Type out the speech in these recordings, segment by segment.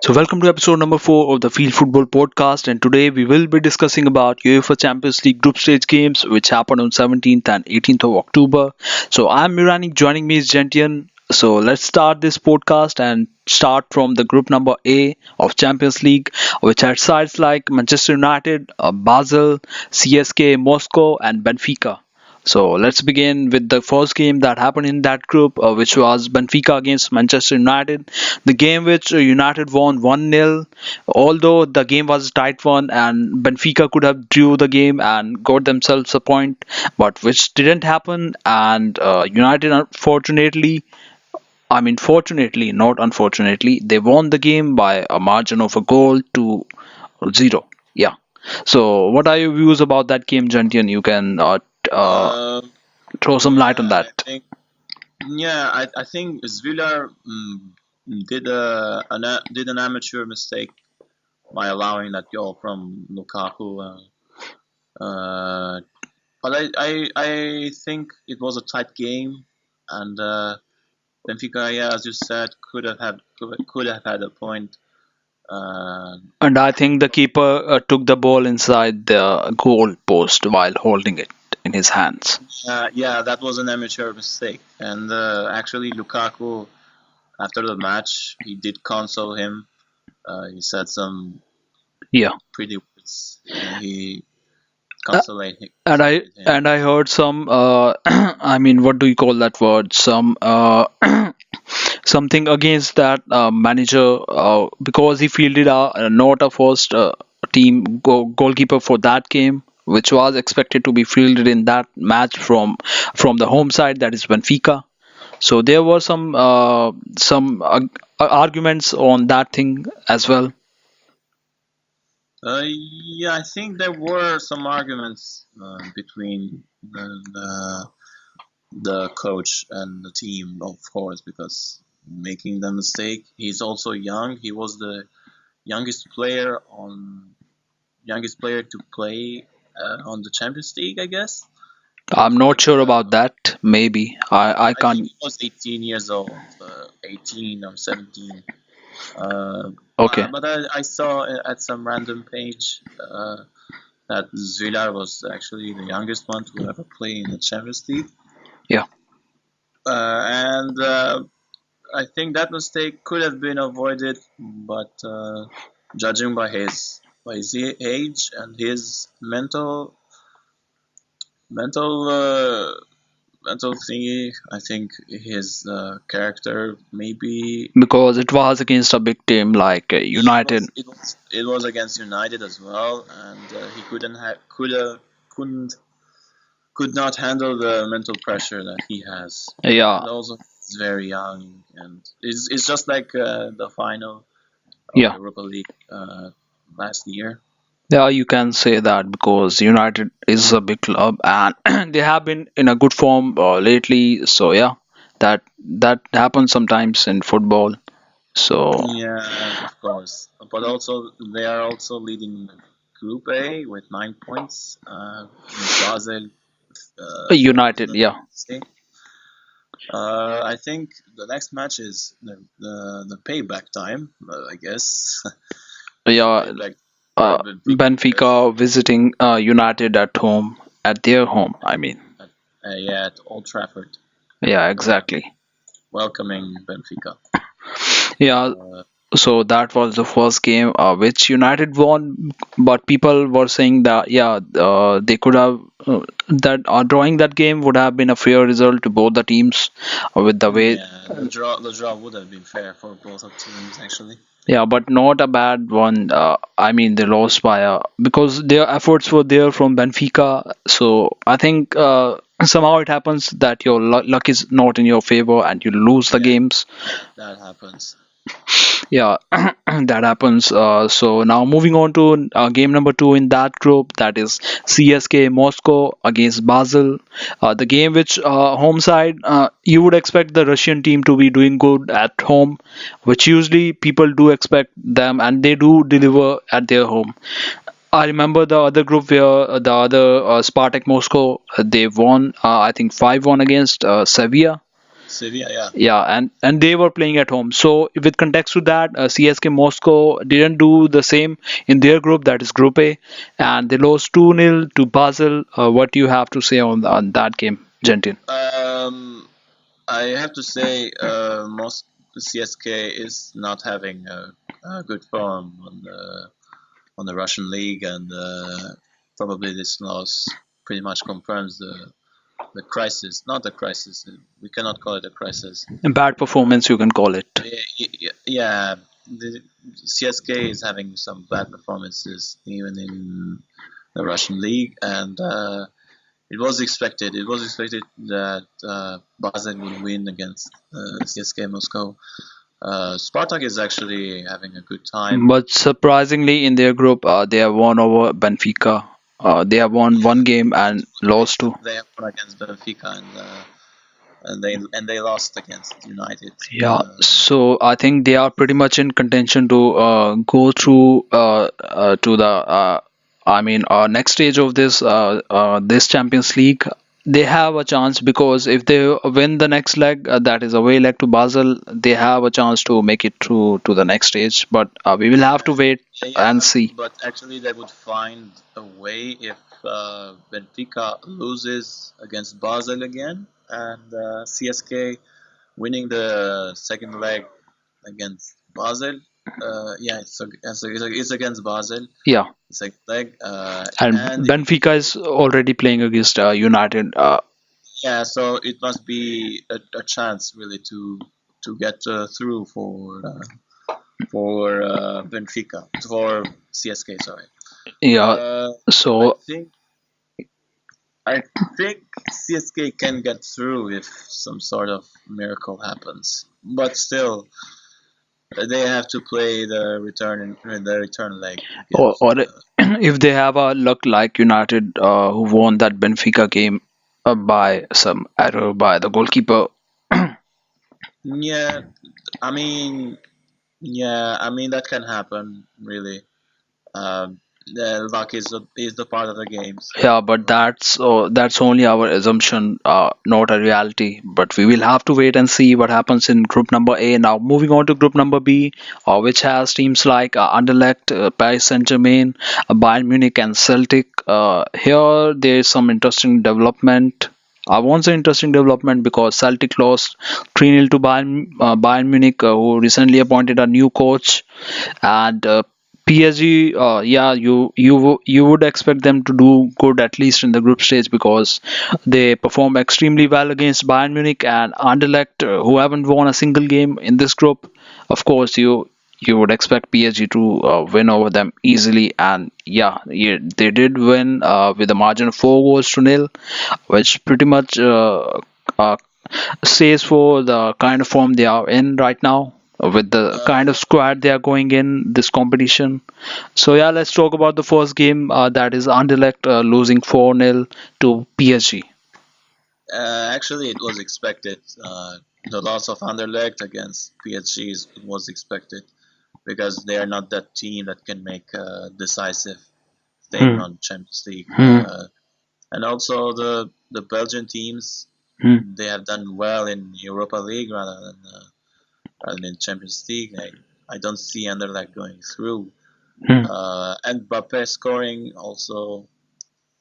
So, welcome to episode number 4 of the Field Football Podcast. And today we will be discussing about UEFA Champions League group stage games, which happened on 17th and 18th of October. So, I'm Mirani, joining me is Gentian. So, let's start this podcast and start from the group number A of Champions League, which had sides like Manchester United, Basel, CSK, Moscow, and Benfica. So let's begin with the first game that happened in that group, which was Benfica against Manchester United. The game which United won 1-0, although the game was a tight one and Benfica could have drew the game and got themselves a point, but which didn't happen. And United, unfortunately, fortunately, not unfortunately, they won the game by a margin of a goal to 0. Yeah. So, what are your views about that game, Gentian? You can Uh, throw some light on yeah, I that. think I think Zvilla did an amateur mistake by allowing that goal from Lukaku. But I think it was a tight game, and Benfica, yeah, as you said, could have had a point. Uh, And I think the keeper took the ball inside the goal post while holding it in his hands. yeah, that was an amateur mistake, and actually Lukaku after the match he did console him. He said some Yeah. pretty words. He Uh, and I consolated him. and I heard some what do you call that word? Some something against that manager because he fielded not a first team goalkeeper for that game, which was expected to be fielded in that match from the home side, that is Benfica. So there were some arguments on that thing as well. Yeah, I think there were some arguments between the coach and the team, of course, because making the mistake. He's also young. He was the youngest player on youngest player to play on the Champions League, I guess. I'm not Like sure about that. Maybe I I think can't. he was 18 years old, 18 or 17. Okay. But I saw at some random page that Zvila was actually the youngest one to ever play in the Champions League. Yeah. And I think that mistake could have been avoided, but judging by his age and his mental mental thingy, I think his character maybe Because it was against a big team like United. it was against United as well, and he couldn't could not handle the mental pressure that he has, Yeah. and also he's very young, and it's just like the final of Yeah. Europa League last year. Yeah, you can say that because United is a big club and they have been in a good form lately. So yeah, that happens sometimes in football. So Yeah, of course, but also they are also leading Group A with 9 points. Basel, fourth in United, the yeah, state. I think the next match is the payback time. I guess the yeah. payback for Benfica Benfica visiting United at home, at their home. at, yeah, at Old Trafford, Yeah, uh, exactly. welcoming Benfica. Yeah, Uh, so that was the first game which United won, but people were saying that yeah, they could have that drawing that game would have been a fair result to both the teams with the way. yeah, the draw would have been fair for both of teams actually. Yeah, but not a bad one. They lost by because their efforts were there from Benfica. So I think somehow it happens that your luck is not in your favor and you lose the Yeah, games. that happens. Yeah, that happens. So now moving on to game number 2 in that group, that is CSK Moscow against Basel. The game which home side, you would expect the Russian team to be doing good at home, which usually people do expect them, and they do deliver at their home. I remember the other group where the other Spartak Moscow, they won, I think 5-1 against Sevilla. Sevilla, yeah. Yeah, and they were playing at home. So with context to that, CSK Moscow didn't do the same in their group, that is Group A, and they lost 2-0 to Basel. What do you have to say on that game, Gentin? Um, I have to say, most CSK is not having a good form on the Russian league, and probably this loss pretty much confirms the crisis. Not the crisis. We cannot call it a crisis. Bad performance, you can call it. Yeah, the CSK is having some bad performances even in the Russian league, and it was expected. It was expected that Basel would win against CSK Moscow. Spartak is actually having a good time. But surprisingly, in their group, they have won over Benfica. They have won one game and lost two. They have won against Benfica, and they lost against United. Yeah, so I think they are pretty much in contention to go through to the next stage of this Champions League. They have a chance because if they win the next leg, that is away leg to Basel, they have a chance to make it through to the next stage. But we will have to wait Yeah, and see. but actually they would find a way if Benfica loses against Basel again, and CSK winning the second leg against Basel. Yeah, it's against Basel. Yeah, Second leg, and and Benfica is already playing against United. yeah, so it must be a chance really to get through for Benfica, for CSK. Sorry. Yeah, Uh, I so think I think CSK can get through if some sort of miracle happens, but still they have to play the return leg against. or if they have a luck like United, who won that Benfica game by some error by the goalkeeper. Yeah, I mean, I mean that can happen really. The luck is the part of the game, Yeah, so but that's only our assumption, not a reality. But we will have to wait and see what happens in group number A. Now, moving on to group number B, which has teams like Anderlecht, Paris Saint-Germain, Bayern Munich, and Celtic. Here, there is some interesting development. I won't say interesting development because Celtic lost 3-0 to Bayern Munich, who recently appointed a new coach, and PSG, yeah, you would expect them to do good at least in the group stage because they perform extremely well against Bayern Munich and Anderlecht, who haven't won a single game in this group. Of course, you would expect PSG to win over them easily, and yeah, they did win with a margin of 4 goals to nil, which pretty much uh, says for the kind of form they are in right now with the kind of squad they are going in this competition. So yeah, let's talk about the first game, that is Anderlecht losing 4-0 to PSG. actually it was expected. The loss of Anderlecht against PSG was expected because they are not that team that can make a decisive Hmm. statement on Champions League. Hmm. And also the Belgian teams, Hmm. they have done well in Europa League rather than Champions League. I don't see Anderlecht going through. Hmm. And Mbappe scoring also.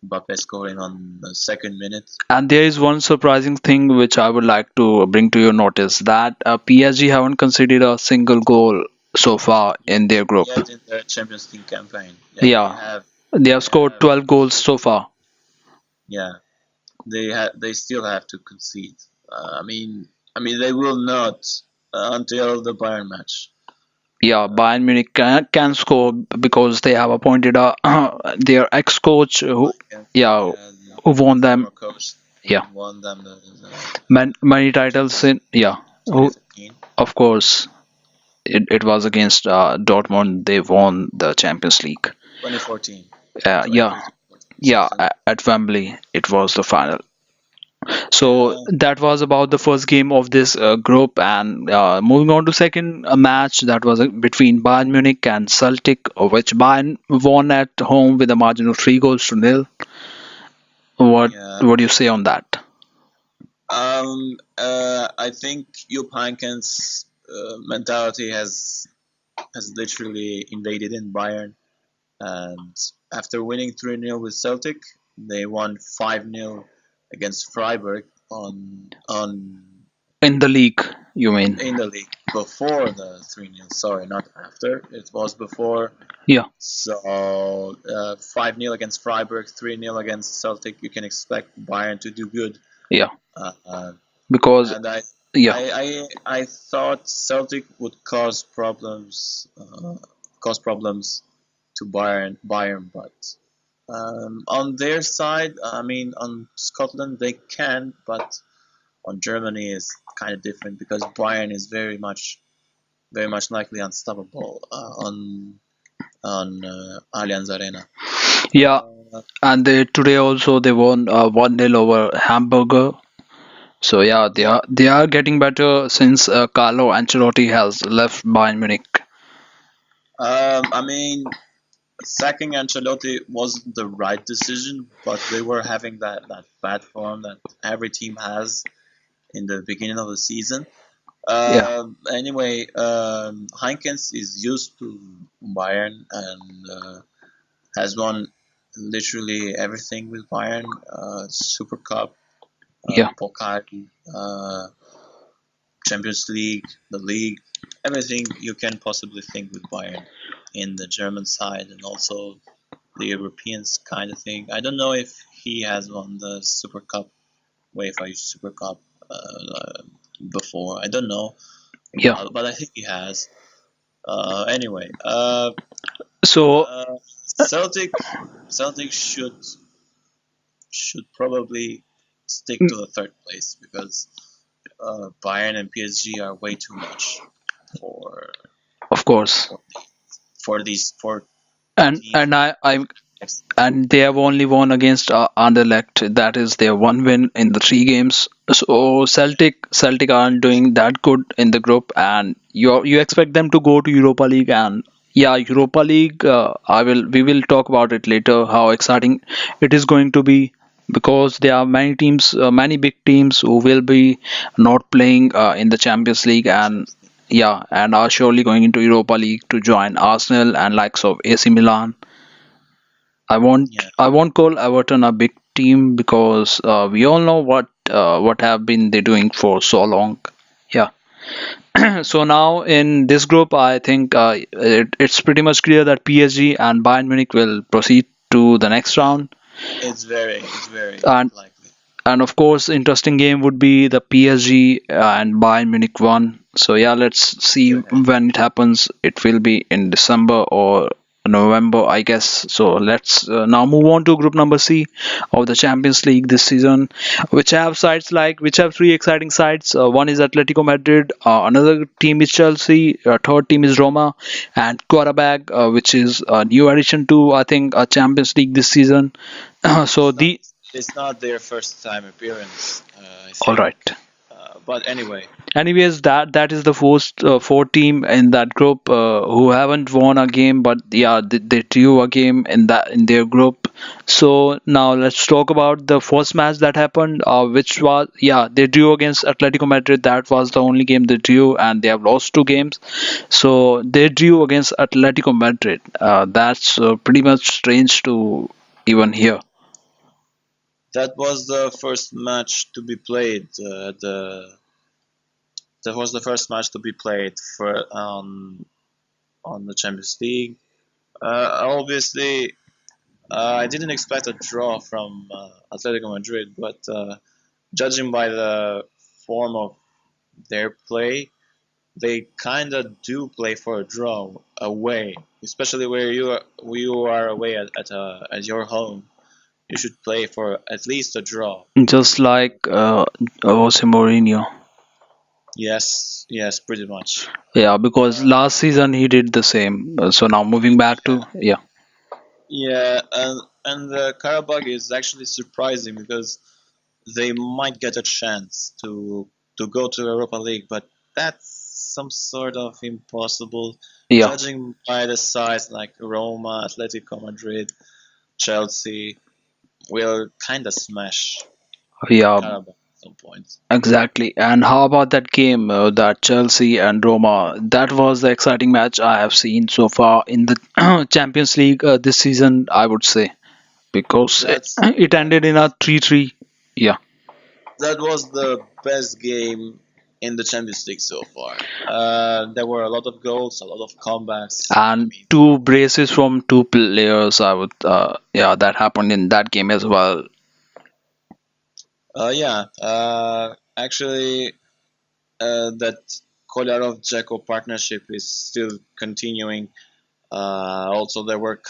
Mbappe scoring on the second minute. And there is one surprising thing which I would like to bring to your notice, that PSG haven't conceded a single goal so far in their group. Yet in their Champions League campaign, yeah, Yeah, they have they scored have, 12 goals so far. yeah, they still have to concede. I mean, they will not until the Bayern match. Yeah, Bayern Munich can score because they have appointed a their ex-coach who, yeah, Yeah, who the won them, former coach yeah, won them the many titles in, yeah, who, 2015, of course, it was against Dortmund. They won the Champions League. 2014, Yeah, 2013, yeah, season. at Wembley, it was the final. So Yeah, that was about the first game of this group, and moving on to second match, that was between Bayern Munich and Celtic, which Bayern won at home with a margin of 3 goals to nil. What yeah. what do you say on that? I think Jupp Heynckes' mentality has literally invaded in Bayern, and after winning 3-0 with Celtic, they won 5-0 against Freiburg on In the league, you mean? in the league before the 3-0. Sorry, not after. It was before. Yeah, So 5-0 against Freiburg, 3-0 against Celtic. You can expect Bayern to do good. yeah. Uh, uh, Because and I, yeah, I, I, I thought Celtic would cause problems to Bayern, but on their side, I mean, on Scotland they can, but on Germany is kind of different because Bayern is very much likely unstoppable on Allianz Arena. yeah. Uh, And they today also they won 1-0 over Hamburger. So yeah, yeah, they are getting better since Carlo Ancelotti has left Bayern Munich. I mean, sacking Ancelotti wasn't the right decision, but they were having that bad form that every team has in the beginning of the season. Yeah, Anyway, Heinkens is used to Bayern and has won literally everything with Bayern: Super Cup, yeah, Pokal, uh, Champions League, the league, everything you can possibly think with Bayern in the German side, and also the Europeans kind of thing. I don't know if he has won the Super Cup, UEFA Super Cup before. I don't know, yeah. but I think he has. Anyway, So Celtic should probably stick mm, to the third place because Bayern and PSG are way too much for of course, for, for these four and teams. and I and they have only won against Anderlecht. That is their one win in the three games. So Celtic aren't doing that good in the group, and you expect them to go to Europa League. And yeah, Europa League. We will talk about it later. How exciting it is going to be, because there are many teams, many big teams who will be not playing in the Champions League, and Champions League. yeah, and are surely going into Europa League to join Arsenal and likes of AC Milan. Yeah, I won't call Everton a big team, because we all know what have been they doing for so long. Yeah. So now in this group, I think it's pretty much clear that PSG and Bayern Munich will proceed to the next round, it's very and likely. of course, interesting game would be the PSG and Bayern Munich one. So yeah, let's see Sure. when it happens. It will be in December or November, I guess. So let's now move on to group number C of the Champions League this season, which have three exciting sides. One is Atletico Madrid, another team is Chelsea, third team is Roma, and Quarterback, which is a new addition to, I think, Champions League this season. So It's not the it's not their first time appearance, I all think. right. But anyway, Anyways, that is the four team in that group who haven't won a game, but yeah, they drew a game in their group. So now let's talk about the first match that happened, which was, yeah, they drew against Atletico Madrid. That was the only game they drew, and they have lost two games. So they drew against Atletico Madrid. That's pretty much strange to even hear. that was the first match to be played. That was the first match to be played for on the Champions League. Obviously, I didn't expect a draw from Atletico Madrid, but judging by the form of their play, they kind of do play for a draw away, especially where you are away at your home. You should play for at least a draw. Just like Jose Mourinho. Yes, yes, pretty much. Yeah, because Uh, last season he did the same. So now moving back yeah, to, yeah, yeah, and Karabakh is actually surprising because they might get a chance to go to Europa League, but that's some sort of impossible, yeah, judging by the size like Roma, Atletico Madrid, Chelsea will kind of smash yeah. Karabakh. some points. Exactly. And how about that game, that Chelsea and Roma? That was the exciting match I have seen so far in the Champions League this season, I would say, because That's it ended in a 3-3. Yeah. that was the best game in the Champions League so far. There were a lot of goals, a lot of comebacks. I And mean, two braces from two players, I would, yeah, that happened in that game as well. yeah, actually, that Kolarov-Dzeko partnership is still continuing. Also, there were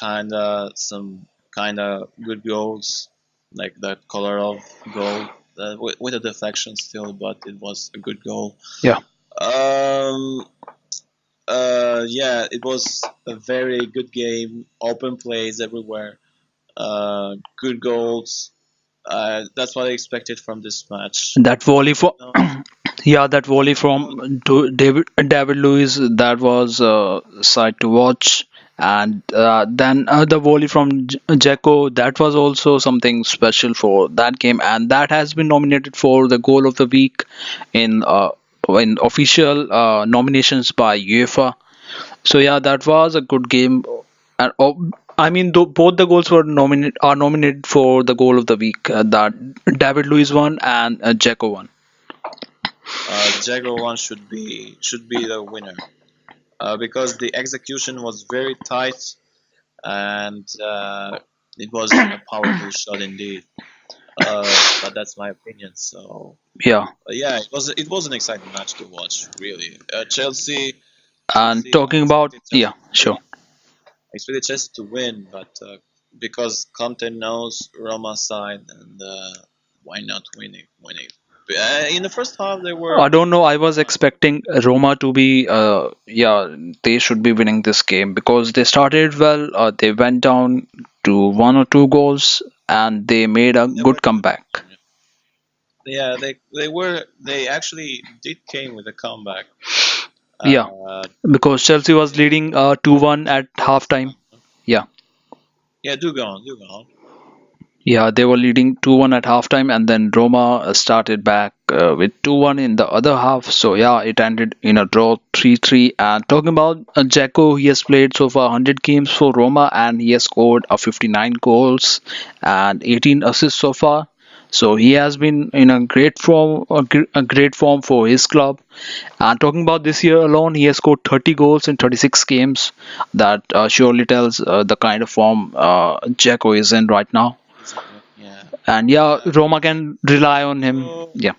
some kinda good goals, like that Kolarov goal with a deflection still, but it was a good goal. Yeah. Um, yeah, it was a very good game. Open plays everywhere. Good goals. That's what I expected from this match. That volley for No, yeah, that volley no, from David Luiz, that was sight to watch. And then the volley from Jeko, that was also something special for that game, and that has been nominated for the goal of the week in official nominations by UEFA. So yeah, that was a good game. And I mean, both the goals are nominated for the goal of the week. That David Luiz won and Jeko won. Jago one should be the winner because the execution was very tight and it was a powerful shot indeed. But that's my opinion. So Yeah. yeah, it was an exciting match to watch. Really, Chelsea. And Chelsea. I talking about, expected Chelsea yeah, to sure. win. I expected Chelsea to win, but because Conte knows Roma side, and why not winning? In the first half, they were I don't know. I was uh, expecting Roma to be, yeah, they should be winning this game because they started well. They went down to one or two goals and they made a they were good comeback. yeah they actually did came with a comeback. Yeah, Uh, because Chelsea was they leading 2-1 at halftime. Yeah. Yeah, do go on. Yeah, they were leading 2-1 at halftime, and then Roma started back with 2-1 in the other half. So, yeah, it ended in a draw 3-3. And talking about Jacko, he has played so far 100 games for Roma and he has scored 59 goals and 18 assists so far. So he has been in a great form for his club. And talking about this year alone, he has scored 30 goals in 36 games. That surely tells the kind of form Jacko is in right now. Yeah. And yeah, Uh, Roma can rely on him. Jago, Yeah.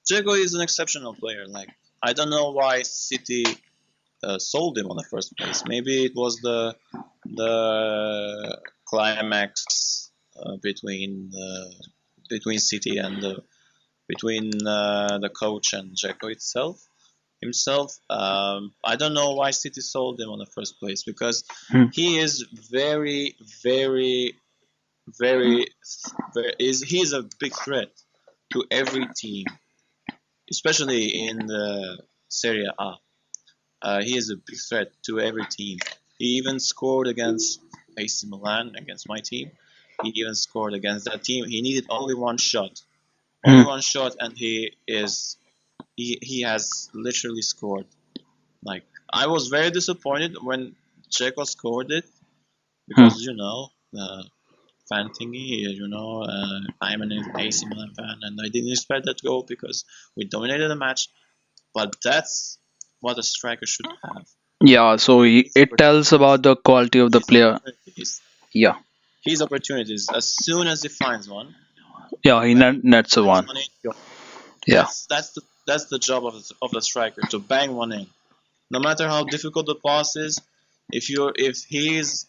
Jago is an exceptional player. Like I don't know why City sold him on the first place. Maybe it was the climax between City and between the coach and Jago himself. I don't know why City sold him on the first place because Hmm. he is very, very, very, he's a big threat to every team, especially in the Serie A. He is a big threat to every team. He even scored against AC Milan, against my team. He even scored against that team. He needed only Hmm. one shot, and he has literally scored. Like I was very disappointed when Checo scored it Hmm. because fan thingy. I'm an AC Milan fan, and I didn't expect that goal because we dominated the match. But that's what a striker should have. Yeah, so His it tells opportunities, about the quality of the his player. opportunities, Yeah. his opportunities. As soon as he finds one, Yeah, he bang, nets a bangs one. one in. Go. Yeah. That's the job of the striker to bang one in. No matter how difficult the pass is, if he's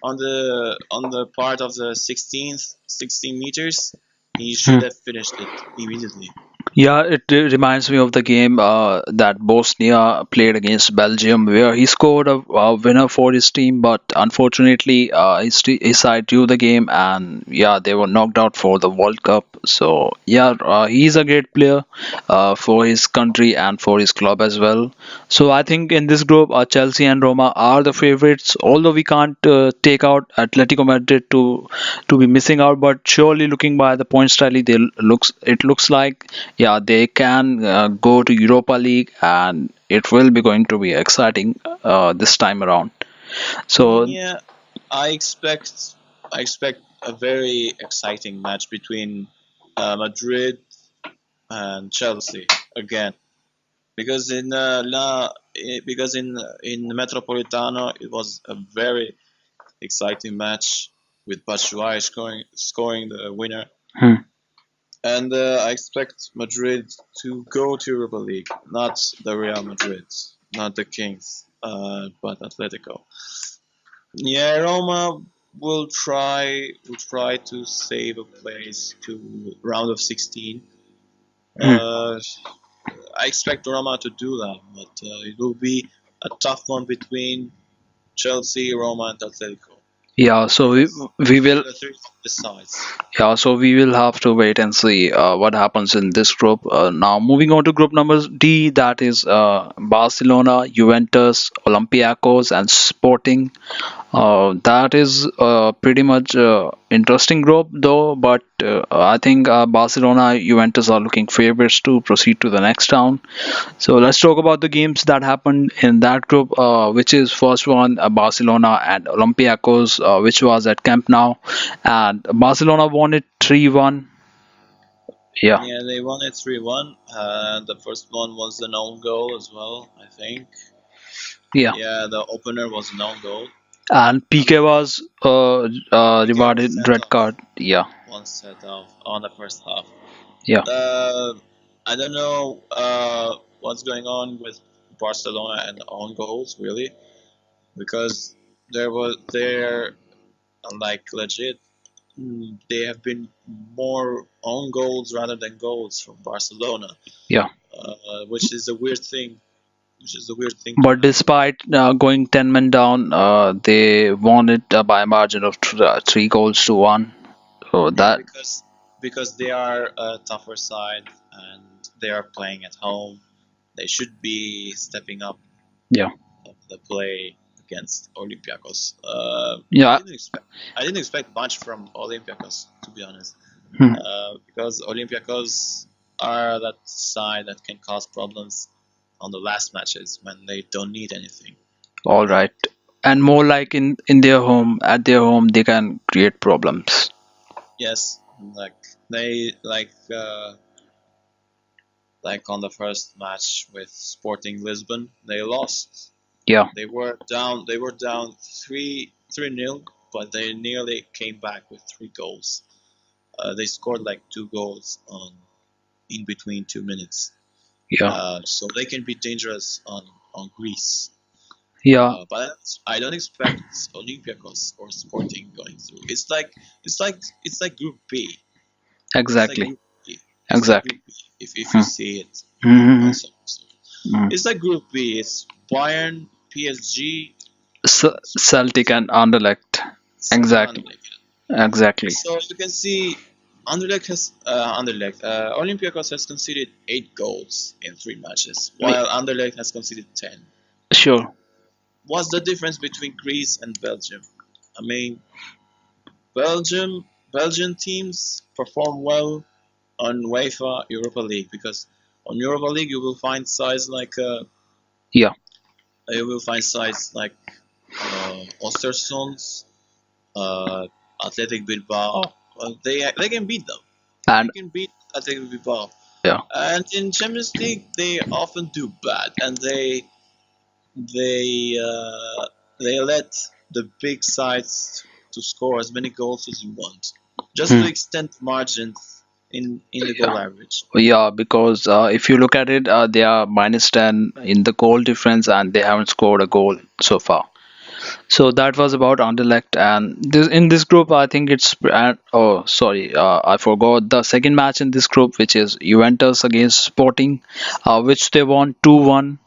on the part of the 16 meters, he Hmm. should have finished it immediately. Yeah, it reminds me of the game that Bosnia played against Belgium, where he scored a winner for his team, but unfortunately, his side drew the game, and yeah, they were knocked out for the World Cup. So yeah, he's a great player for his country and for his club as well. So I think in this group, Chelsea and Roma are the favorites. Although we can't take out Atletico Madrid to be missing out, but surely looking by the points tally, it looks like yeah they can go to Europa League, and it will be going to be exciting this time around. So Yeah, I expect I expect a very exciting match between Madrid and Chelsea again because in Metropolitano it was a very exciting match with Batshuayi scoring the winner. hmm, And I expect Madrid to go to Europa League, not the Real Madrid, not the Kings, but Atletico. Yeah, Roma will try to save a place to round of 16. hmm. Uh, I expect Roma to do that, but it will be a tough one between Chelsea, Roma, and Atletico Yeah, so because we these will are the three sides. Yeah, so we will have to wait and see what happens in this group. Now, moving on to group number D, that is Barcelona, Juventus, Olympiacos, and Sporting. That is pretty much interesting group though, but I think Barcelona, Juventus are looking favorites to proceed to the next round. So let's talk about the games that happened in that group, which is first one Barcelona and Olympiacos, which was at Camp Nou, and Barcelona won it 3-1. Yeah, Yeah, they won it 3-1. The first one was an own goal as well, I think. yeah, Yeah, the opener was an own goal. and PK was PK was rewarded sent red off. card. Yeah, One set off on the first half. yeah. Uh, I don't know what's going on with Barcelona and own goals really, because they're like legit. They have been more own goals rather than goals from Barcelona, Yeah. which is a weird thing. Which is a weird thing to But have. despite going 10 men down, they won it by a margin of 3 goals to 1. So Yeah, that, because they are a tougher side and they are playing at home. They should be stepping up yeah, the play against Olympiacos. yeah, I didn't expect much from Olympiacos, to be honest, hmm, because Olympiacos are that side that can cause problems on the last matches when they don't need anything. all Uh, right. And more like in their home, at their home, they can create problems. yes, like they like on the first match with Sporting Lisbon, they lost. Yeah, They were down three nil, but they nearly came back with 3 goals. They scored like 2 goals on in between 2 minutes, yeah, so they can be dangerous on Greece. yeah, But I don't expect Olympiacos or Sporting going through. It's like Group B. It's like exactly, Group B. It's like exactly. Group B. If Hmm. you see it Hmm. on some. Hmm. It's like Group B. It's Bayern, PSG, Celtic and Anderlecht. Celtic and Exactly, Anderlecht. exactly. So you can see Olympiacos has conceded 8 goals in 3 matches, while Anderlecht has conceded 10. Sure. What's the difference between Greece and Belgium? I mean, Belgian teams perform well on UEFA Europa League because on Europa League Yeah, you will find sides like Ostersunds, uh, Athletic Bilbao. They can beat them. They and can beat Athletic Bilbao. yeah, And in Champions League, they often do bad, and they uh, they let the big sides to score as many goals as you want, just to hmm, extend margins in the yeah. goal average. Yeah, because if you look at it, they are minus 10 in the goal difference and they haven't scored a goal so far. So that was about Anderlecht, and in this group, I think it's oh sorry, I forgot the second match in this group, which is Juventus against Sporting, which they won 2-1.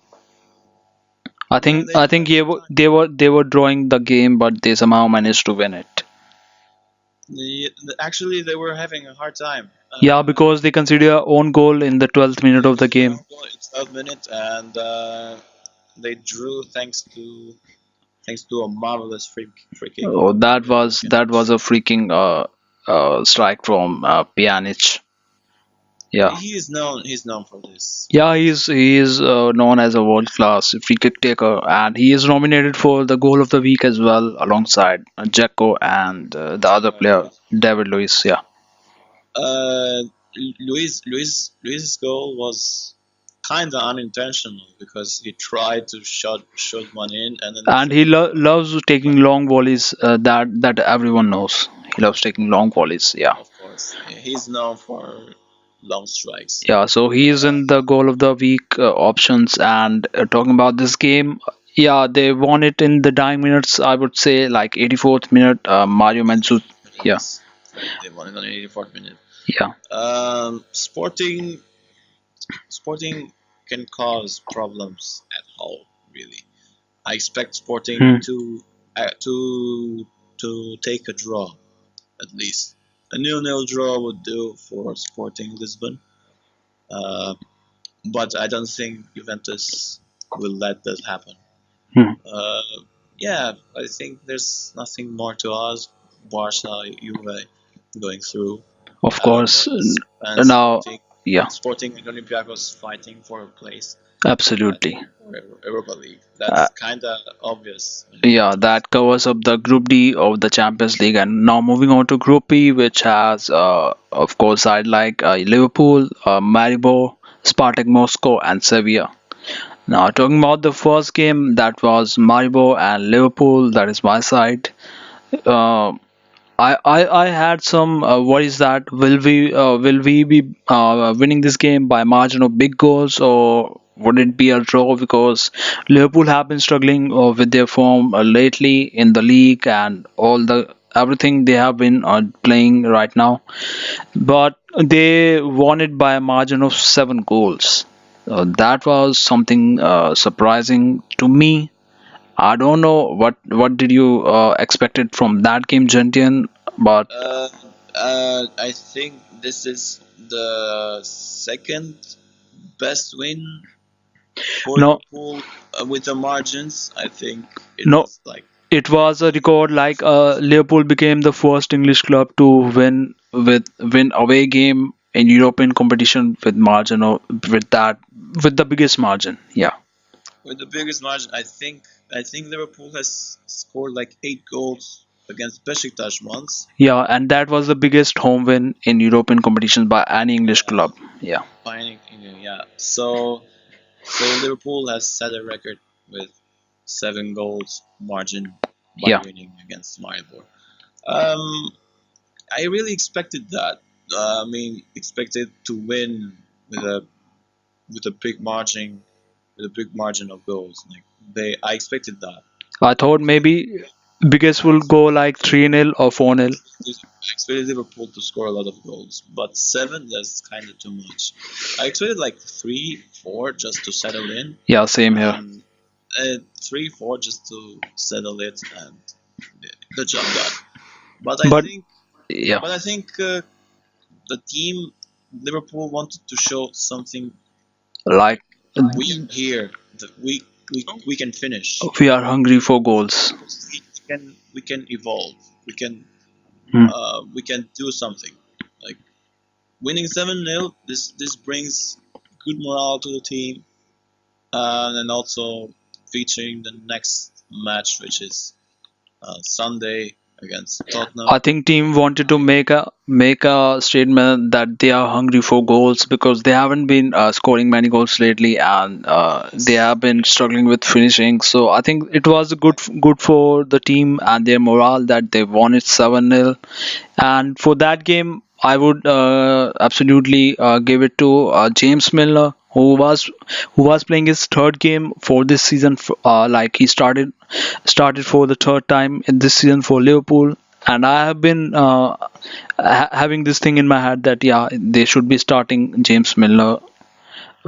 Yeah, they I had think a good time. they were drawing the game, but they somehow managed to win it. Actually, they were having a hard time. Yeah, because they consider a own goal in the 12th minute They of the conceded an game. own goal in 12 minutes, and they drew thanks to a marvelous free kick Oh, from Pjanic. that was a freaking strike from Pjanic. Yeah. He's known for this Yeah, for this. he is known as a world class free kick taker, and he is nominated for the goal of the week as well, alongside Jacko and the other player Luis. David Luiz. Yeah, Uh, Luis's goal was kind of unintentional because he tried to shot one in, and then the and he keeper loves taking went in. long volleys. That everyone knows. He loves taking long volleys. Yeah. Of course, he's known for long strikes. Yeah, so he is Uh, in the goal of the week options. And talking about this game, yeah, they won it in the dying minutes. I would say like 84th minute. Mario Mandzukic. Yeah, yes, they won it on 84th minute. yeah. Sporting can cause problems at home. Really, I expect Sporting Hmm. to take a draw at least. A nil-nil draw would do for Sporting Lisbon, uh, but I don't think Juventus will let that happen. Hmm. Uh, yeah, I think there's nothing more to us. Barca, Juve going through. Of course. And Now, yeah, Sporting and Olympiacos fighting for a place absolutely. for Europa League. Uh, That's kind of obvious when you yeah, watch this. that covers up the Group D of the Champions League. And now moving on to Group E, which has, of course, side like Liverpool, Maribor, Spartak Moscow, and Sevilla. Now, talking about the first game, that was Maribor and Liverpool. That is my side. Uh, I had some worries that will we be winning this game by margin of big goals, or would it be a draw, because Liverpool have been struggling with their form lately in the league and all the everything they have been playing right now, but they won it by a margin of 7 goals. That was something surprising to me. I don't know what did you expected from that game, Gentian, but Uh, I think this is the second best win for no, Liverpool with the margins. I think it no, was like it was a record like Liverpool became the first English club to win away game in European competition with margin of with the biggest margin. Yeah, with the biggest margin. I think Liverpool has scored like 8 goals against Besiktas once. yeah, and that was the biggest home win in European competition by any English Yeah, club. Yeah, finding yeah. So Liverpool has set a record with 7 goals margin by yeah. winning against Maribor. Um, I really expected that. I mean, expected to win with a with a big margin with a big margin of goals. Like I expected that. I thought maybe biggest will go like 3-0 or 4-0. I expected Liverpool to score a lot of goals, but 7, that's kind of too much. I expected like 3, 4 just to settle in, Yeah, same here. and 3, 4 just to settle it, and the job done. But I But think, yeah, but I think the team Liverpool wanted to show something like like we are here, that we can finish, we are hungry for goals. we can evolve, Hmm. we can do something. Like winning 7-0, this brings good morale to the team, and also featuring the next match, which is Sunday against I Tottenham. think team wanted to make a statement that they are hungry for goals because they haven't been scoring many goals lately, and they Yes, have been struggling with finishing. So I think it was good for the team and their morale that they won it 7-0. And for that game, I would absolutely give it to James Milner, who was playing his third game for this season. Like he started for the third time in this season for Liverpool. And I have been having this thing in my head that yeah, they should be starting James Milner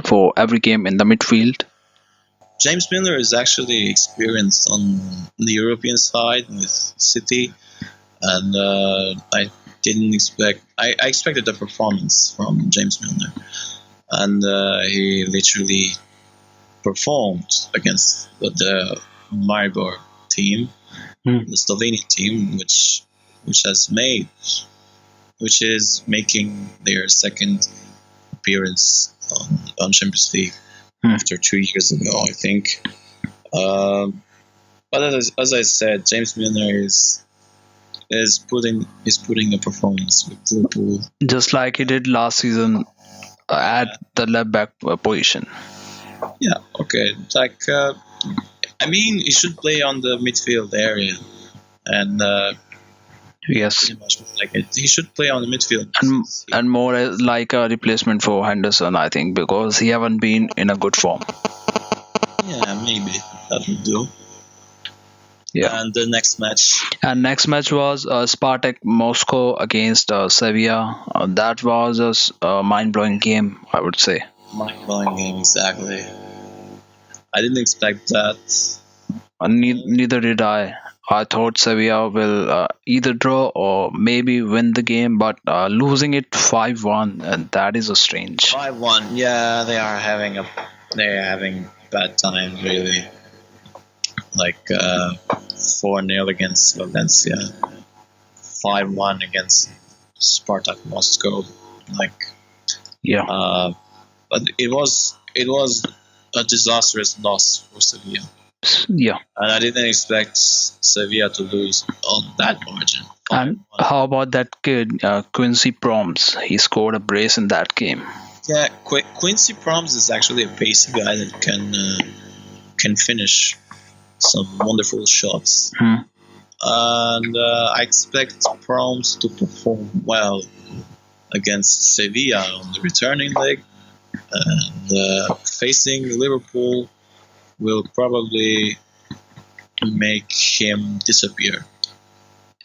for every game in the midfield. James Milner is actually experienced on the European side with City, and I expected a performance from James Milner, and he literally performed against the Maribor team, Hmm. the Slovenian team, which has made which is making their second appearance on Champions League Hmm. after 2 years ago, I think. Um, but as I said, James Milner is putting a performance with Liverpool. Just like he did last season at the left back position. Yeah, okay. Like, I mean, he should play on the midfield area, and Yes, pretty much like it. He should play on the midfield and since and more as like a replacement for Henderson, I think, because he haven't been in a good form. yeah, maybe that would do. Yeah. And the next match, And next match was Spartak Moscow against Sevilla. That was a mind-blowing game, I would say. mind-blowing game, exactly. I didn't expect that. Neither did I. I thought Sevilla will either draw or maybe win the game, but losing it 5-1, that is a strange. 5-1. Yeah, they're having bad time really. Like 4-0 against Valencia, 5-1 against Spartak Moscow. Like, Yeah, but it was a disastrous loss for Sevilla, yeah. and I didn't expect Sevilla to lose on that margin. And 5-1. how about that kid, Quincy Proms? He scored a brace in that game. Yeah, Quincy Proms is actually a pacey guy that can finish some wonderful shots. Hmm. And I expect Proms to perform well against Sevilla on the returning leg, and facing Liverpool will probably make him disappear.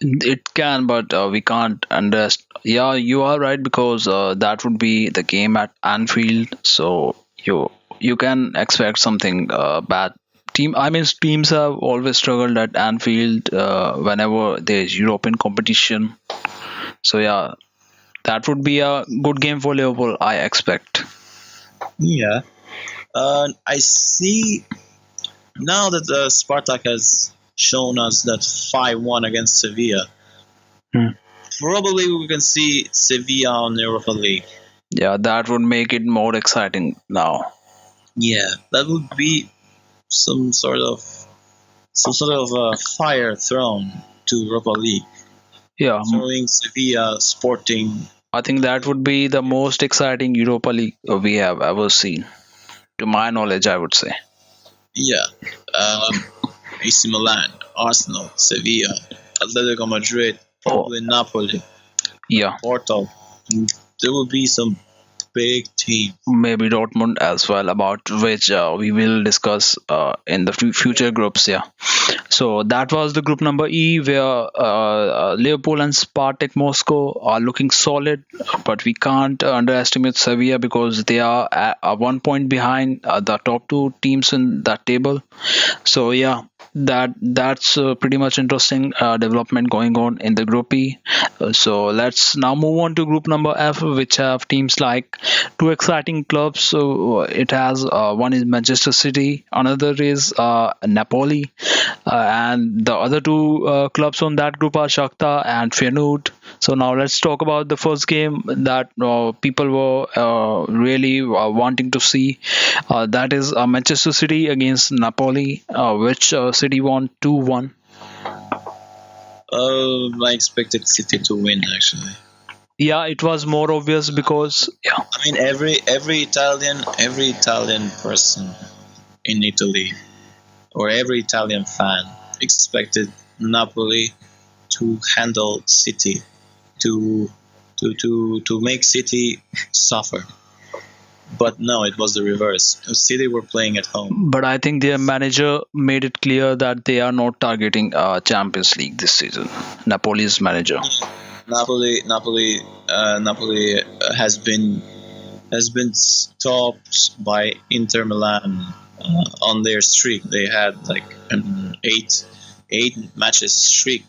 It can, but we can't understand. Yeah, you are right because that would be the game at Anfield, so you can expect something bad. Teams have always struggled at Anfield whenever there's European competition. So yeah, that would be a good game for Liverpool, I expect. Yeah, I see now that Spartak has shown us that 5-1 against Sevilla. Hmm. Probably we can see Sevilla on Europa League. Yeah, that would make it more exciting now. Yeah, that would be some sort of fire thrown to Europa League, Yeah, throwing Sevilla Sporting. I think that would be the most exciting Europa League we have ever seen, to my knowledge, I would say. Yeah, AC Milan, Arsenal, Sevilla, Atletico Madrid, Oh, probably Napoli, yeah. Porto. There will be some big teams. Maybe Dortmund as well, about which we will discuss in the future groups. Yeah. So that was the group number E, where Liverpool and Spartak Moscow are looking solid, but we can't underestimate Sevilla because they are at 1 point behind the top two teams in that table. So yeah, that's pretty much interesting development going on in the group E. So let's now move on to group number F, which have teams like two exciting clubs. So it has one is Manchester City, another is Napoli, and the other two clubs on that group are Shakhtar and Feyenoord. So now let's talk about the first game that people were really wanting to see. That is Manchester City against Napoli, which City won 2-1. I expected City to win actually. Yeah, it was more obvious because yeah, I mean, every Italian person in Italy or every Italian fan expected Napoli to handle City, to make City suffer. But no, it was the reverse. City were playing at home. But I think their manager made it clear that they are not targeting Champions League this season. Napoli's manager. Napoli has been stopped by Inter Milan on their streak. They had like an eight matches streak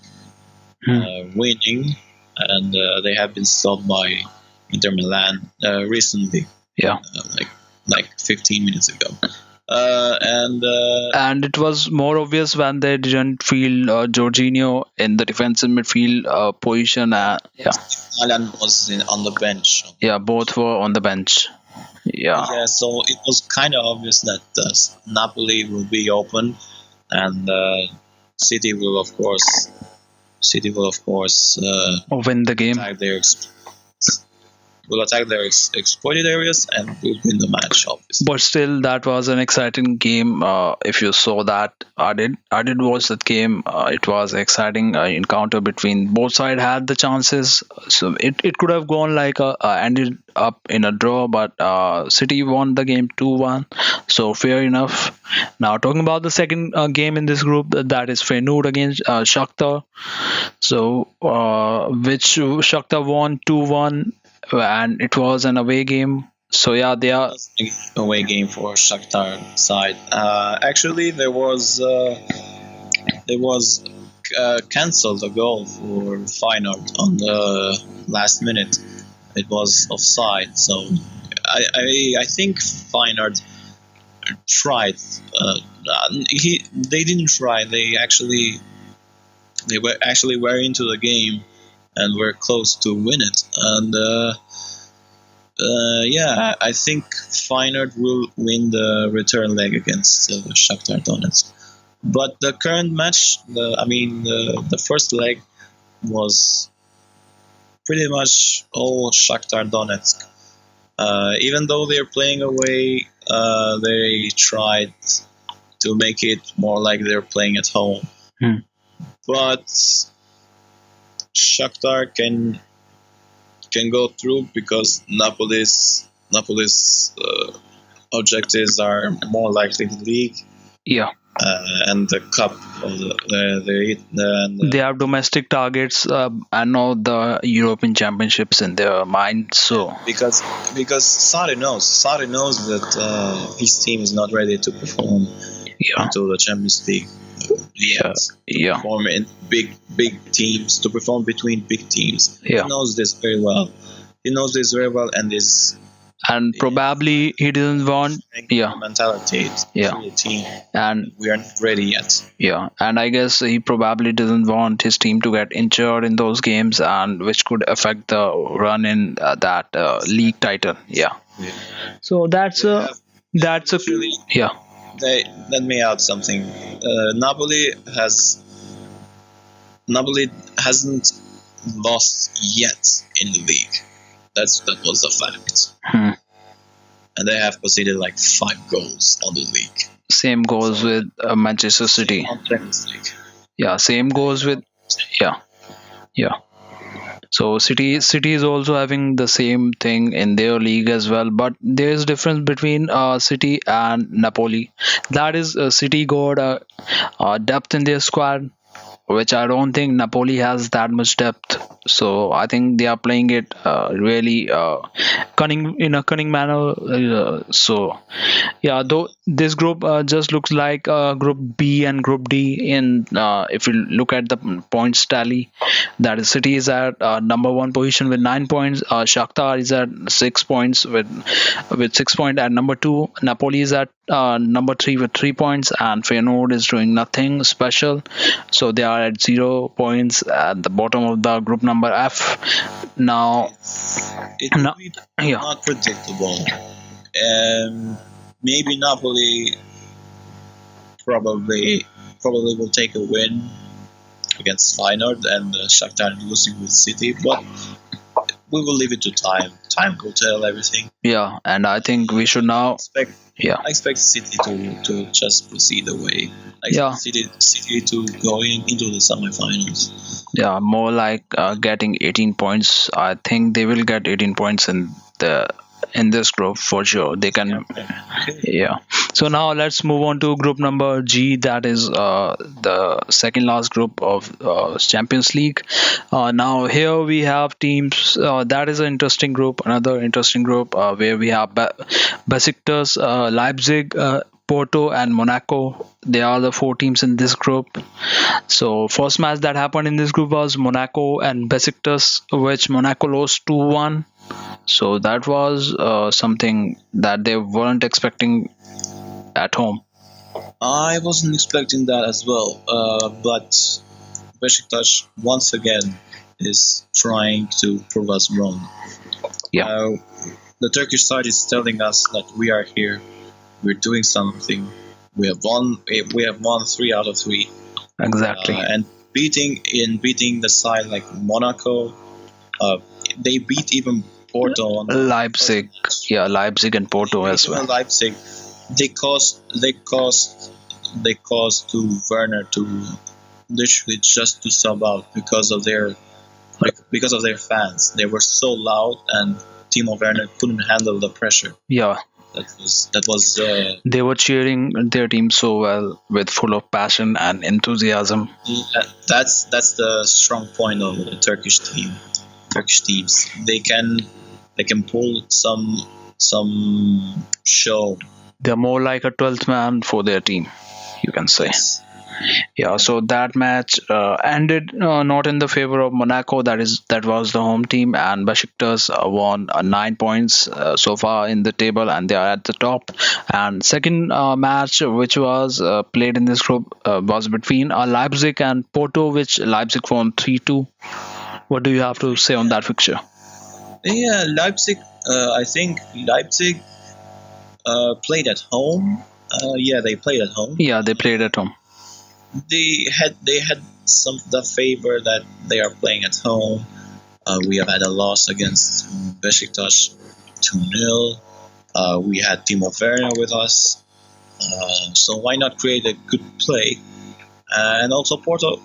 winning, and they have been stopped by Inter Milan recently, Yeah. like 15 minutes ago. And it was more obvious when they didn't feel Jorginho in the defensive midfield position. Yeah, Alan was on the bench. yeah, both were on the bench. Yeah, Yeah, so it was kind of obvious that Napoli will be open, and City will of course win the game. attack their exploited areas and will win the match, obviously. But still, that was an exciting game. If you saw that, I did watch that game. It was exciting encounter between both sides had the chances. So it could have gone like ended up in a draw, but City won the game 2-1. So fair enough. Now talking about the second game in this group, that is Feyenoord against Shakhtar. So which Shakhtar won 2-1, and it was an away game. So yeah, they are. Away game for Shakhtar side. Actually, there was cancelled a goal for Feyenoord on the last minute. It was offside, so I think Feyenoord tried. They didn't try. They were actually into the game and were close to win it. And yeah, I think Feyenoord will win the return leg against Shakhtar Donetsk. But the current match, the first leg was pretty much all Shakhtar Donetsk. Even though they're playing away, they tried to make it more like they're playing at home. But Shakhtar can go through because Napoli's objectives are more likely the league. Yeah. And the cup of they have domestic targets and not the European Championships in their mind. So because Sarri knows that his team is not ready to perform into the Champions League. Yeah. Perform in big teams, to perform between big teams. Yeah. He knows this very well. And probably he doesn't want mentality to the team. And we are not ready yet. Yeah, and I guess he probably doesn't want his team to get injured in those games, and which could affect the run in that league title. Yeah. So that's actually, yeah. Let me add something. Napoli hasn't lost yet in the league. That was a fact. And they have conceded like 5 goals on the league. Same goes with Manchester City. Yeah, same goes with yeah. So City is also having the same thing in their league as well, but there is difference between City and Napoli. That is, City got depth in their squad, which I don't think Napoli has that much depth. So I think they are playing it really cunning manner. So yeah, though this group just looks like Group B and Group D. In if you look at the points tally, that is City is at number 1 position with 9 points. Shakhtar is at 6 points with 6 points. At number 2, Napoli is at number 3 with 3 points, and Feyenoord is doing nothing special. So they are at 0 points at the bottom of the group number F. Now, it will be not predictable. Maybe Napoli probably will take a win against Feyenoord, and Shakhtar losing with City, but we will leave it to time. Time will tell everything. Yeah, and I think we should now. I expect City to just proceed away. I expect City to go into the semifinals. Yeah, more like getting 18 points. I think they will get 18 points in the in this group for sure. They Yeah. can, Okay. yeah. So now let's move on to group number G. That is the second last group of Champions League. Now here we have teams. That is an interesting group. Another interesting group where we have Besiktas, Leipzig, Porto, and Monaco. They are the four teams in this group. So first match that happened in this group was Monaco and Besiktas, which Monaco lost 2-1. So that was something that they weren't expecting at home. I wasn't expecting that as well, but Besiktas once again is trying to prove us wrong. Yeah, The Turkish side is telling us that we are here, we're doing something. We have won. We have won 3 out of 3, exactly. and beating the side like Monaco. They beat even Porto on the Leipzig, first match. yeah, Leipzig and Porto as Even well. Leipzig, they caused to Werner to literally just to sub out because of their fans. They were so loud, and Timo Werner couldn't handle the pressure. Yeah, That was they were cheering their team so well with full of passion and enthusiasm. that's the strong point of the Turkish teams. They can pull some show. They're more like a 12th man for their team, you can say. Yes. Yeah, so that match ended not in the favor of Monaco. That was the home team, and Besiktas won 9 points so far in the table, and they are at the top. And second match, which was played in this group, was between Leipzig and Porto, which Leipzig won 3-2. What do you have to say on that fixture? Yeah, Leipzig. I think Leipzig played at home. Yeah, they played at home. Yeah, they played at home. They had some the favor that they are playing at home. We have had a loss against Besiktas 2-0. We had Timo Werner with us, so why not create a good play? And also Porto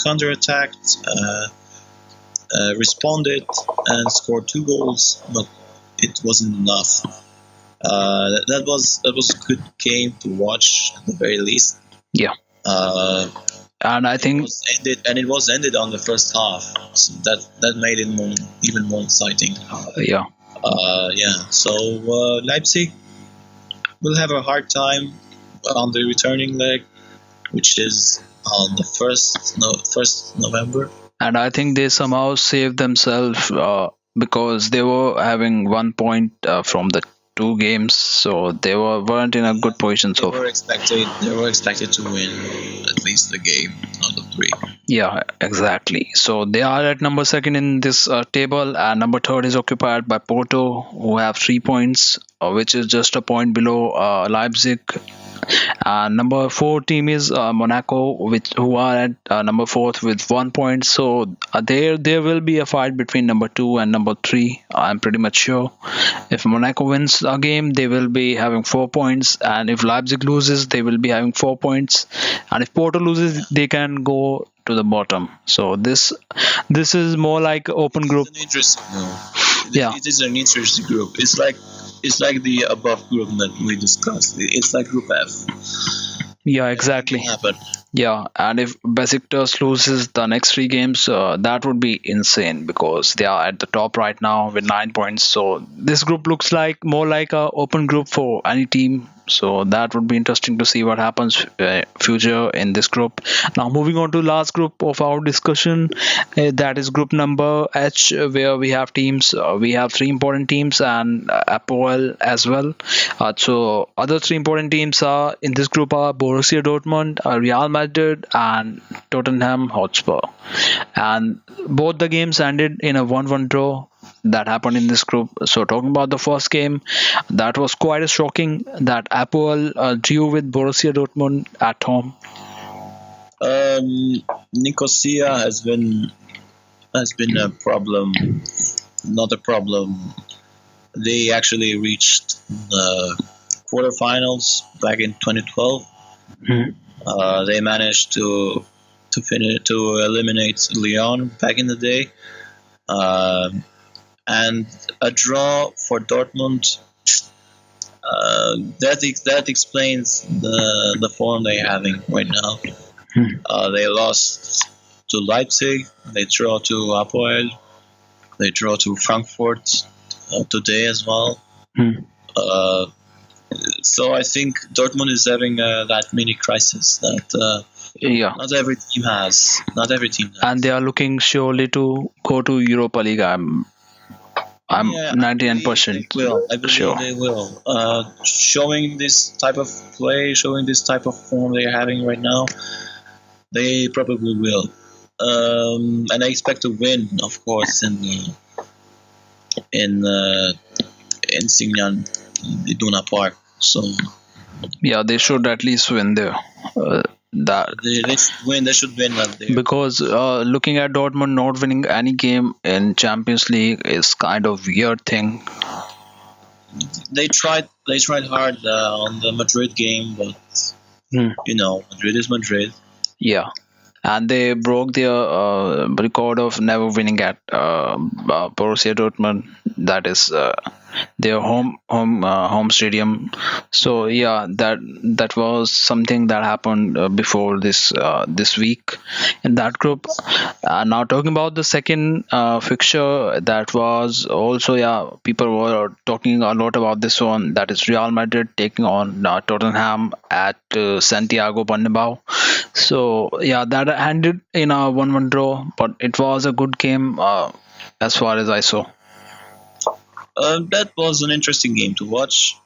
counterattacked, responded, and scored 2 goals, but it wasn't enough. That was a good game to watch at the very least. Yeah, Uh, and I think it was ended on the first half, so that made it even more exciting. yeah. Yeah. So Leipzig will have a hard time on the returning leg, which is on the first November. And I think they somehow saved themselves because they were having 1 point from the two games, so they weren't in a good position. They So were expected to win at least a game out of 3. yeah, exactly. So they are at number second in this table, and number third is occupied by Porto, who have 3 points, which is just a point below Leipzig. Number four team is Monaco, who are at number fourth with 1 point. So there will be a fight between number two and number three. I'm pretty much sure. If Monaco wins a game, they will be having 4 points, and if Leipzig loses, they will be having 4 points. And if Porto loses, they can go to the bottom. So this is more like open group. It's an interesting. Yeah. It is an interesting group. It's like the above group that we discussed. It's like Group F. Yeah, exactly. Happen. Yeah, and if Besiktas loses the next three games, that would be insane because they are at the top right now with 9 points. So this group looks like more like a open group for any team. So that would be interesting to see what happens future in this group. Now moving on to last group of our discussion, that is group number H, where we have teams. We have three important teams and Apoel as well. So other three important teams are in this group are Borussia Dortmund, Real Madrid, and Tottenham Hotspur. And both the games ended in a 1-1 draw that happened in this group. So talking about the first game, that was quite shocking that Apoel drew with Borussia Dortmund at home. Nicosia has been a problem, not a problem. They actually reached the quarterfinals back in 2012. They managed to eliminate Lyon back in the day. and a draw for Dortmund. That explains the form they're having right now. Hmm. They lost to Leipzig. They draw to Apoel. They draw to Frankfurt today as well. Hmm. Uh, so I think Dortmund is having that mini crisis that Yeah, not every team has. Not every team and they has. are looking surely to go to Europa League. I'm Yeah, I believe they 99% will. I believe sure. they will. Showing this type of play, showing this type of form they're having right now, they probably will. And I expect to win, of course, in uh, in Signan, Iduna Park. So Yeah, they should at least win there. That they should win. They should win that there. because looking at Dortmund not winning any game in Champions League is kind of weird thing. They tried. They tried hard on the Madrid game, but Hmm. Madrid is Madrid. Yeah, and they broke their record of never winning at Borussia Dortmund. That is their home stadium. So yeah, that was something that happened before this week in that group. Now talking about the second fixture, that was also, yeah, people were talking a lot about this one. That is Real Madrid taking on Tottenham at Santiago Bernabeu. So yeah, that ended in a 1-1 draw, but it was a good game as far as I saw. That was an interesting game to watch.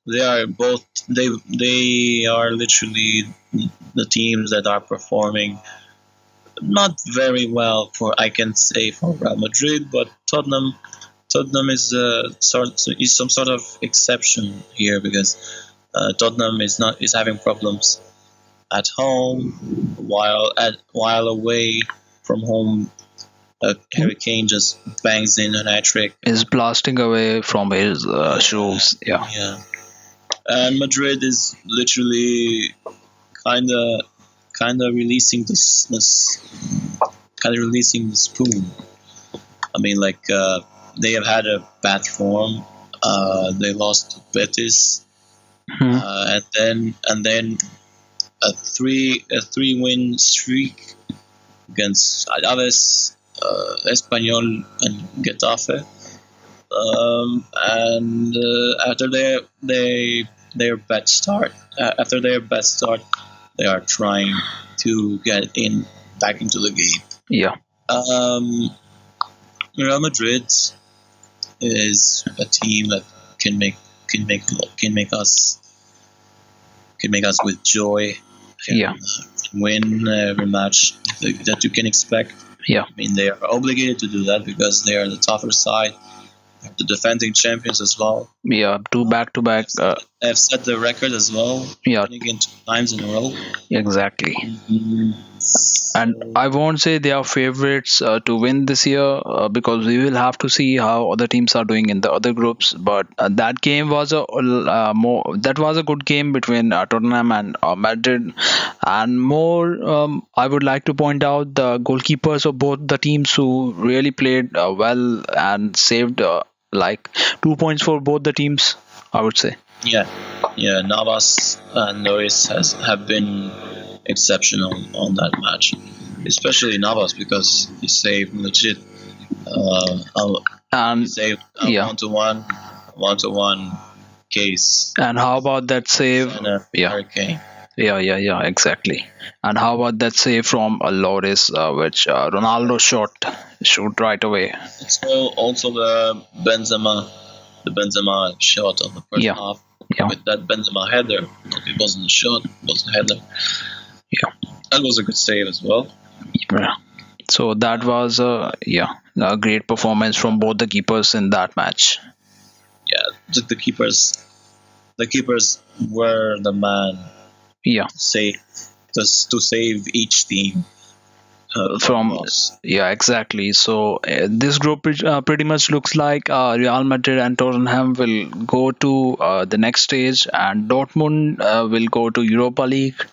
They are both they are literally the teams that are performing not very well for I can say for Real Madrid, but Tottenham is some sort of exception here because Tottenham is having problems at home while away from home. Harry Kane just bangs in an hat trick. Is blasting away from his shoes. Yeah. Yeah, and Madrid is literally kind of releasing this kind of releasing the spoon. I mean, like they have had a bad form. They lost to Betis, Hmm. and then a three win streak against Alaves, Espanyol, and Getafe. And after their bad start, they are trying to get in back into the game. Yeah. Um, Real Madrid is a team that can make can make can make us with joy. Can Yeah. win every match that you can expect. Yeah. I mean, they are obligated to do that because they are the tougher side, the defending champions as well. Yeah. Two back to back. They have set the record as well, Yeah. winning it 2 times in a row. Exactly. And So, I won't say they are favorites to win this year because we will have to see how other teams are doing in the other groups. But that game was a good game between Tottenham and Madrid. And more, I would like to point out the goalkeepers of both the teams who really played well and saved like 2 points for both the teams, I would say. yeah, Navas and Norris have been exceptional on that match, especially Navas because he saved legit. He And saved a yeah. one-to-one case And how about that save? and a Yeah. hurricane. Yeah, exactly. And how about that save from Loris, which Ronaldo shoot right away? Also the Benzema shot on the first Yeah. half Yeah. with that Benzema header. It wasn't a shot, it was a header. Yeah. That was a good save as well. Yeah. So that was a great performance from both the keepers in that match. Yeah, the keepers were the man Yeah. to save each team From loss. yeah, exactly. So this group pretty much looks like Real Madrid and Tottenham will go to the next stage, and Dortmund will go to Europa League.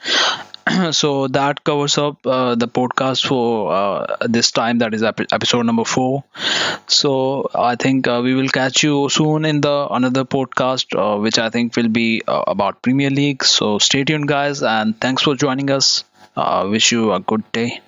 So that covers up the podcast for this time, that is episode number 4. So I think we will catch you soon in the another podcast, which I think will be about Premier League. So stay tuned, guys, and thanks for joining us. Wish you a good day.